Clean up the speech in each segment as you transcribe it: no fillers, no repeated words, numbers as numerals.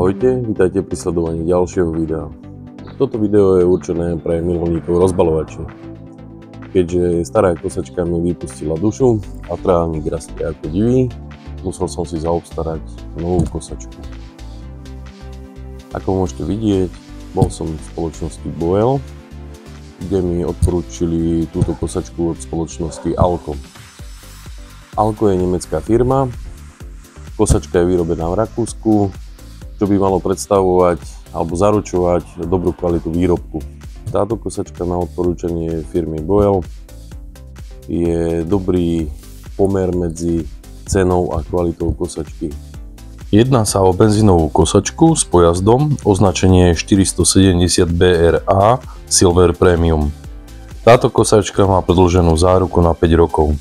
Ahojte, vítajte pri sledovaní ďalšieho videa. Toto video je určené pre milovníkov rozbalovačí. Keďže stará kosačka mi vypustila dušu a trávnik rastie ako divý, musel som si zaobstarať novú kosačku. Ako môžete vidieť, bol som v spoločnosti Boel, kde mi odporúčili túto kosačku od spoločnosti Alko. Alko je nemecká firma, kosačka je vyrobená v Rakúsku, čo by malo predstavovať alebo zaručovať dobrú kvalitu výrobku. Táto kosačka na odporúčanie firmy Boel je dobrý pomer medzi cenou a kvalitou kosačky. Jedná sa o benzínovú kosačku s pojazdom označenie 470 BRA Silver Premium. Táto kosačka má predĺženú záruku na 5 rokov.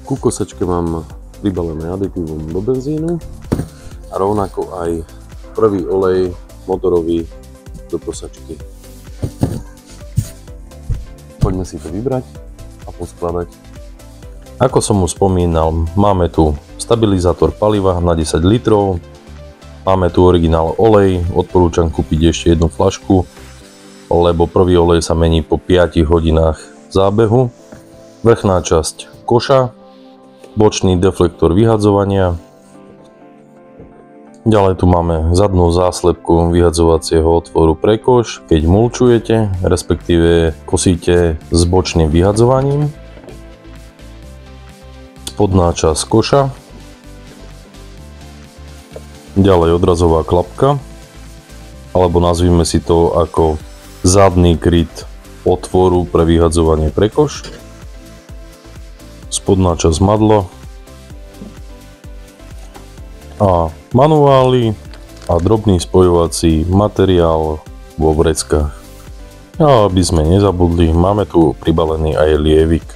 Ku kosačke mám pribalené aditívum do benzínu a rovnako aj prvý olej motorový do kosačky. Poďme si to vybrať a poskladať. Ako som už spomínal, máme tu stabilizátor paliva na 10 litrov, máme tu originál olej, odporúčam kúpiť ešte jednu fľašku, lebo prvý olej sa mení po 5 hodinách zábehu, vrchná časť koša, bočný deflektor vyhadzovania. Ďalej tu máme zadnú záslepku vyhadzovacieho otvoru pre koš, keď mulčujete, respektíve kosíte s bočným vyhadzovaním. Spodná časť koša. Ďalej odrazová klapka, alebo nazvime si to ako zadný kryt otvoru pre vyhadzovanie pre koš. Spodná časť madlo a manuály a drobný spojovací materiál vo vreckách. A aby sme nezabudli, máme tu pribalený aj lievik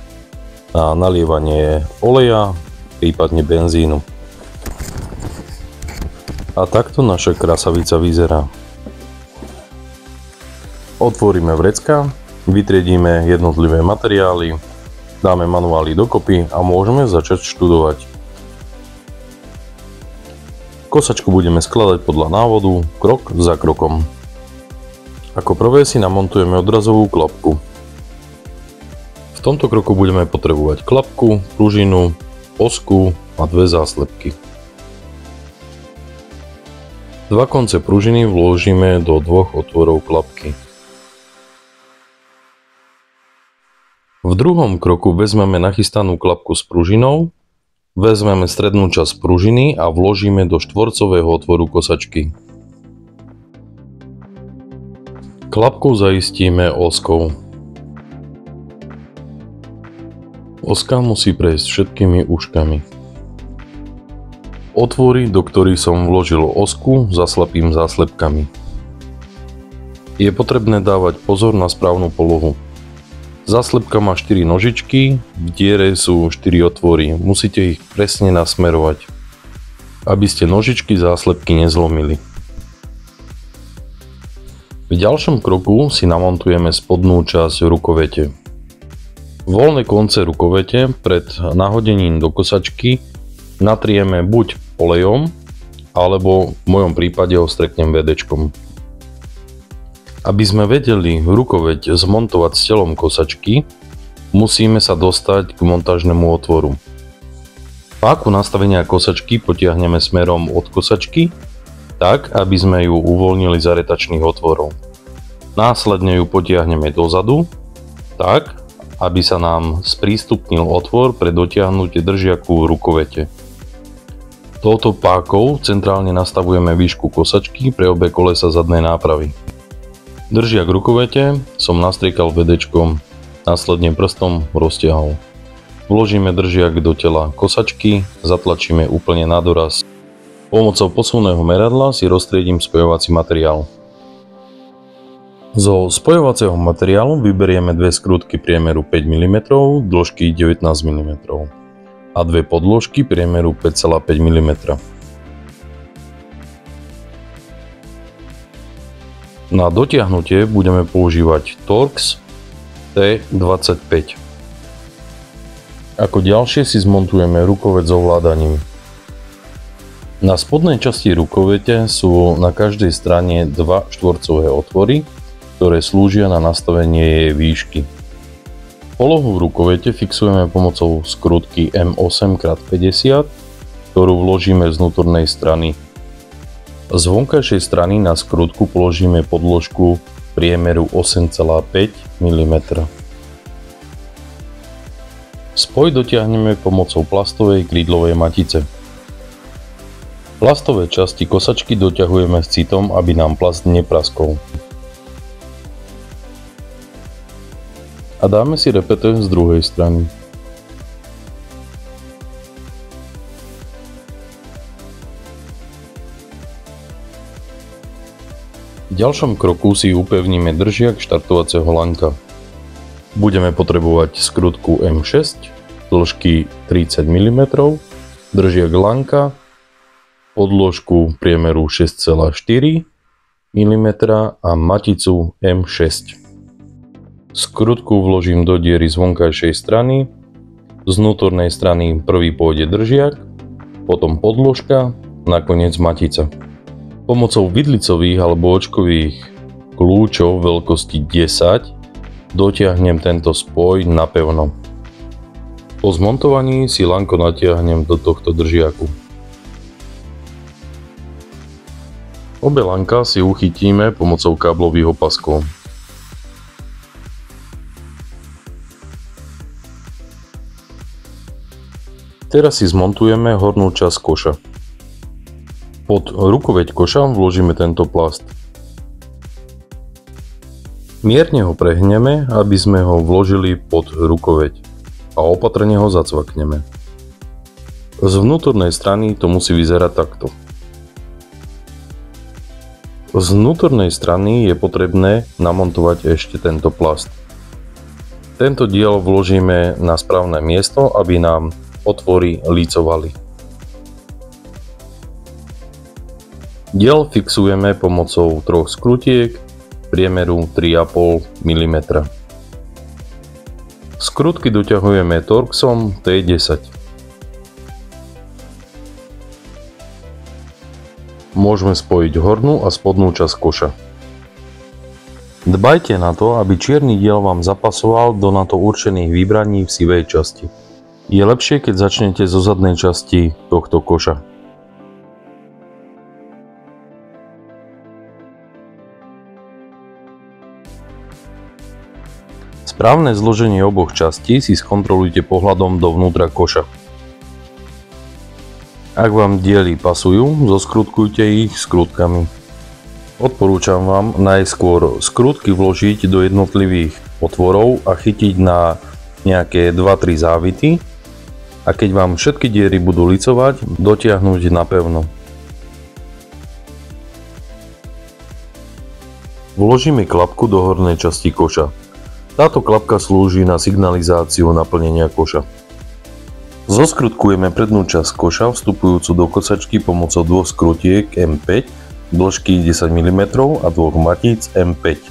na nalievanie oleja, prípadne benzínu. A takto naša krasavica vyzerá. Otvoríme vrecka, vytriedíme jednotlivé materiály, dáme manuály dokopy a môžeme začať študovať. Kosačku budeme skladať podľa návodu, krok za krokom. Ako prvé si namontujeme odrazovú klapku. V tomto kroku budeme potrebovať klapku, pružinu, osku a dve záslepky. Dva konce pružiny vložíme do dvoch otvorov klapky. V druhom kroku vezmeme nachystanú klapku s pružinou, vezmeme strednú časť pružiny a vložíme do štvorcového otvoru kosačky. Klapku zaistíme oskou. Oska musí prejsť všetkými uškami. Otvory, do ktorých som vložil osku, zaslepím záslepkami. Je potrebné dávať pozor na správnu polohu. Záslepka má 4 nožičky, v diere sú 4 otvory, musíte ich presne nasmerovať, aby ste nožičky záslepky nezlomili. V ďalšom kroku si namontujeme spodnú časť rukovete. Voľné konce rukovete pred nahodením do kosačky natrieme buď olejom, alebo v mojom prípade ho streknem vedečkom. Aby sme vedeli rukoveď zmontovať s telom kosačky, musíme sa dostať k montážnemu otvoru. Páku nastavenia kosačky potiahneme smerom od kosačky, tak aby sme ju uvoľnili z aretačných otvorov. Následne ju potiahneme dozadu, tak aby sa nám sprístupnil otvor pre dotiahnutie držiaku rukovete. Touto pákou centrálne nastavujeme výšku kosačky pre obe kolesa zadnej nápravy. Držiak rukovete som nastriekal vedečkom, následne prstom roztiahol. Vložíme držiak do tela kosačky, zatlačíme úplne na doraz. Pomocou posuvného meradla si roztriedím spojovací materiál. Zo spojovacieho materiálu vyberieme dve skrutky priemeru 5 mm, dĺžky 19 mm a dve podložky priemeru 5,5 mm. Na dotiahnutie budeme používať Torx T25. Ako ďalšie si zmontujeme rukovet s ovládaním. Na spodnej časti rukovete sú na každej strane dva štvorcové otvory, ktoré slúžia na nastavenie jej výšky. Polohu v rukovete fixujeme pomocou skrutky M8x50, ktorú vložíme z vnútornej strany. Z vonkajšej strany na skrutku položíme podložku priemeru 8,5 mm. Spoj dotiahneme pomocou plastovej krídlovej matice. Plastové časti kosačky doťahujeme s citom, aby nám plast nepraskol. A dáme si repeter z druhej strany. V ďalšom kroku si upevníme držiak štartovacieho lanka. Budeme potrebovať skrutku M6 dĺžky 30 mm, držiak lanka, podložku priemeru 6,4 mm a maticu M6. Skrutku vložím do diery z vonkajšej strany, z vnútornej strany prvý pôjde držiak, potom podložka, nakoniec matica. Pomocou vidlicových alebo očkových kľúčov veľkosti 10 dotiahnem tento spoj napevno. Po zmontovaní si lanko natiahnem do tohto držiaku. Obe lanka si uchytíme pomocou káblových opaskov. Teraz si zmontujeme hornú časť koša. Pod rukoveď koša vložíme tento plast. Mierne ho prehneme, aby sme ho vložili pod rukoveď a opatrne ho zacvakneme. Z vnútornej strany to musí vyzerať takto. Z vnútornej strany je potrebné namontovať ešte tento plast. Tento diel vložíme na správne miesto, aby nám otvory lícovali. Diel fixujeme pomocou troch skrutiek priemeru 3,5 mm. Skrutky doťahujeme Torxom T10. Môžeme spojiť hornú a spodnú časť koša. Dbajte na to, aby čierny diel vám zapasoval do na to určených vybraní v sivej časti. Je lepšie, keď začnete zo zadnej časti tohto koša. Správne zloženie oboch častí si skontrolujte pohľadom dovnútra koša. Ak vám diely pasujú, zoskrutkujte ich skrutkami. Odporúčam vám najskôr skrutky vložiť do jednotlivých otvorov a chytiť na nejaké 2-3 závity a keď vám všetky diery budú licovať, dotiahnuť napevno. Vložíme klapku do hornej časti koša. Táto klapka slúži na signalizáciu naplnenia koša. Zoskrutkujeme prednú časť koša vstupujúcu do kosačky pomocou dvoch skrutiek M5 dĺžky 10 mm a dvoch matíc M5.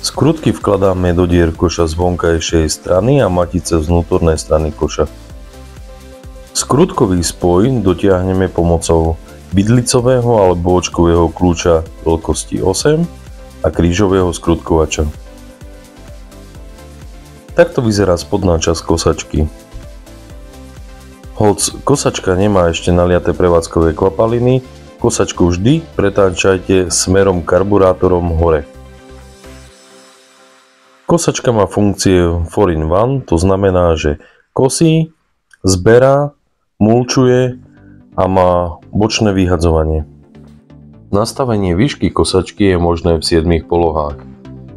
Skrutky vkladáme do dier koša z vonkajšej strany a matice z vnútornej strany koša. Skrutkový spoj dotiahneme pomocou vidlicového alebo očkového kľúča veľkosti 8 a krížového skrutkovača. Takto vyzerá spodná časť kosačky. Hoc kosačka nemá ešte naliaté prevádzkové kvapaliny, kosačku vždy pretáčajte smerom karburátorom hore. Kosačka má funkcie 4-in-1, to znamená, že kosí, zberá, mulčuje a má bočné vyhadzovanie. Nastavenie výšky kosačky je možné v 7 polohách.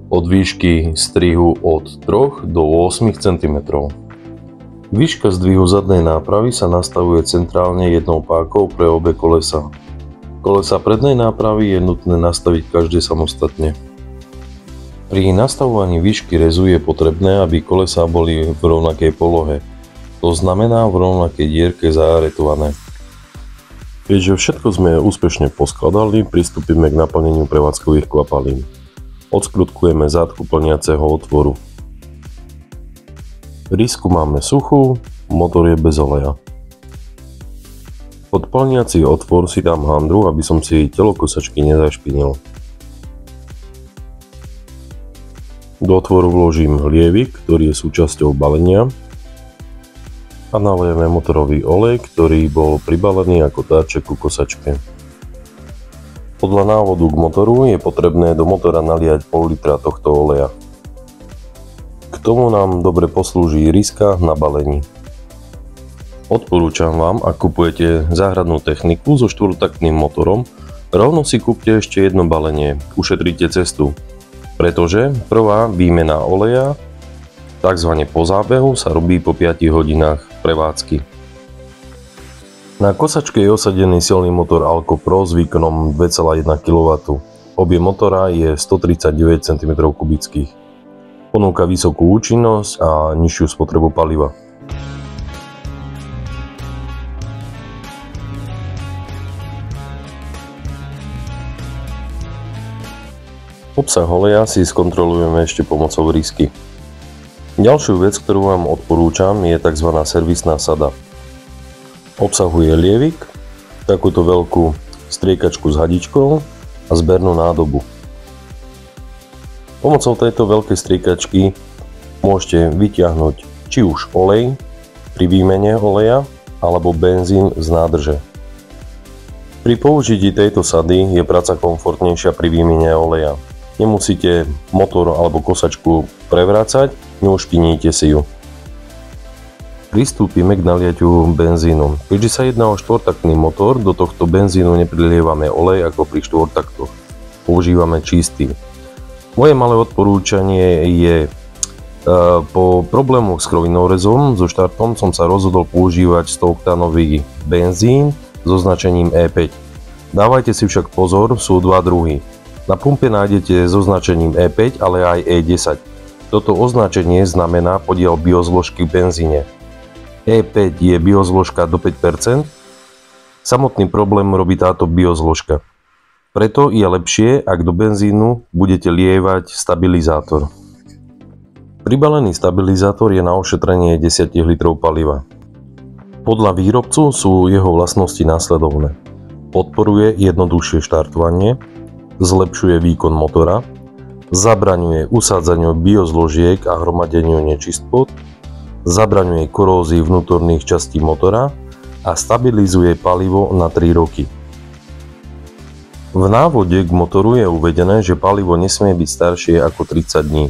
Od výšky strihu od 3 do 8 cm. Výška zdvihu zadnej nápravy sa nastavuje centrálne jednou pákou pre obe kolesá. Kolesá prednej nápravy je nutné nastaviť každé samostatne. Pri nastavovaní výšky rezu je potrebné, aby kolesá boli v rovnakej polohe, to znamená v rovnakej dierke zaaretované. Keďže všetko sme úspešne poskladali, pristúpime k naplneniu prevádzkových kvapalín. Odskrutkujeme zátku plniaceho otvoru. Rýsku máme suchú, motor je bez oleja. Pod plniaci otvor si dám handru, aby som si telo kosačky nezašpinil. Do otvoru vložím lievik, ktorý je súčasťou balenia a nalejeme motorový olej, ktorý bol pribalený ako dáček ku kosačke. Podľa návodu k motoru je potrebné do motora naliať pol litra tohto oleja. K tomu nám dobre poslúži ryska na balení. Odporúčam vám, ak kupujete záhradnú techniku so štvortaktným motorom, rovno si kúpte ešte jedno balenie, ušetríte cestu, pretože prvá výmena oleja, takzvané po zábehu, sa robí po 5 hodinách prevádzky. Na kosačke je osadený silný motor Alco Pro s výkonom 2,1 kW. Objem motora je 139 cm3. Ponúka vysokú účinnosť a nižšiu spotrebu paliva. Obsah oleja si skontrolujeme ešte pomocou rysky. Ďalšiu vec, ktorú vám odporúčam, je tzv. Servisná sada. Obsahuje lievik, takúto veľkú striekačku s hadičkou a zbernú nádobu. Pomocou tejto veľkej striekačky môžete vyťahnuť či už olej pri výmene oleja alebo benzín z nádrže. Pri použití tejto sady je práca komfortnejšia pri výmene oleja. Nemusíte motor alebo kosačku prevrácať, neušpiníte si ju. Pristúpime k naliatiu benzínu. Keďže sa jedná o štvortaktný motor, do tohto benzínu neprilievame olej ako pri štvortaktoch. Používame čistý. Moje malé odporúčanie je, po problémoch s krovinorezom so štartom som sa rozhodol používať 100-oktánový benzín so značením E5. Dávajte si však pozor, sú dva druhy. Na pumpe nájdete so značením E5, ale aj E10. Toto označenie znamená podiel biozložky v benzíne. E5 je biozložka do 5%. Samotný problém robí táto biozložka. Preto je lepšie, ak do benzínu budete lievať stabilizátor. Pribalený stabilizátor je na ošetrenie 10 litrov paliva. Podľa výrobcu sú jeho vlastnosti následovné. Podporuje jednoduchšie štartovanie, zlepšuje výkon motora, zabraňuje usádzaniu biozložiek a hromadeniu nečistot, zabraňuje korózii vnútorných častí motora a stabilizuje palivo na 3 roky. V návode k motoru je uvedené, že palivo nesmie byť staršie ako 30 dní.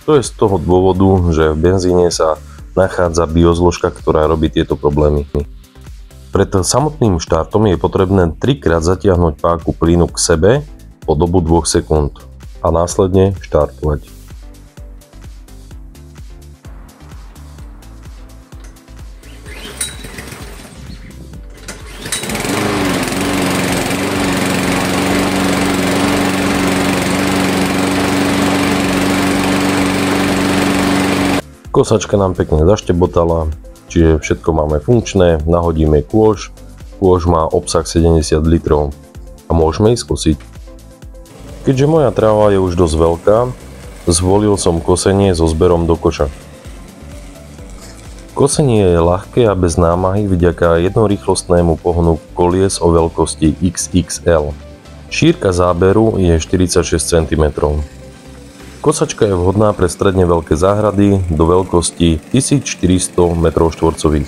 To je z toho dôvodu, že v benzíne sa nachádza biozložka, ktorá robí tieto problémy. Pred samotným štartom je potrebné 3-krát zatiahnuť páku plynu k sebe po dobu 2 sekúnd a následne štartovať. Kosačka nám pekne zaštebotala, čiže všetko máme funkčné, nahodíme kôž. Kôž má obsah 70 litrov a môžeme ich skosiť. Keďže moja tráva je už dosť veľká, zvolil som kosenie so zberom do koša. Kosenie je ľahké a bez námahy vďaka jednorýchlostnému pohonu kolies o veľkosti XXL. Šírka záberu je 46 cm. Kosačka je vhodná pre stredne veľké záhrady do veľkosti 1400 m2.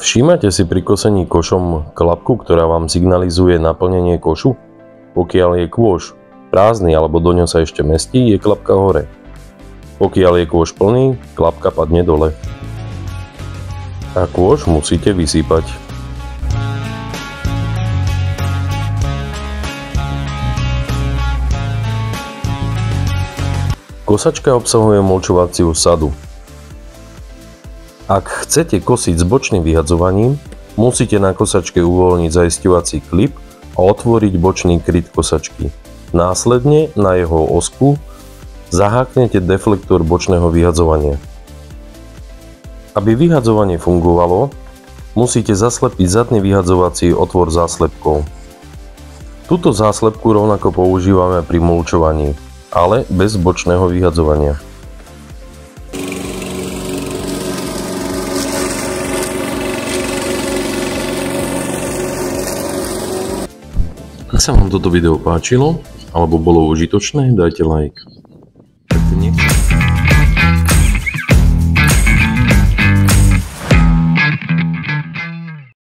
Všímate si pri kosení košom klapku, ktorá vám signalizuje naplnenie košu? Pokiaľ je kôž prázdny alebo do ňo sa ešte mestí, je klapka hore. Pokiaľ je kôž plný, klapka padne dole. A kôž musíte vysypať. Kosačka obsahuje mulčovaciu sadu. Ak chcete kosiť s bočným vyhadzovaním, musíte na kosačke uvoľniť zaisťovací klip a otvoriť bočný kryt kosačky. Následne na jeho osku zaháknete deflektor bočného vyhadzovania. Aby vyhadzovanie fungovalo, musíte zaslepiť zadný vyhadzovací otvor záslepkou. Túto záslepku rovnako používame pri mulčovaní, ale bez bočného vyhadzovania. Ak sa vám toto video páčilo alebo bolo užitočné, dajte like.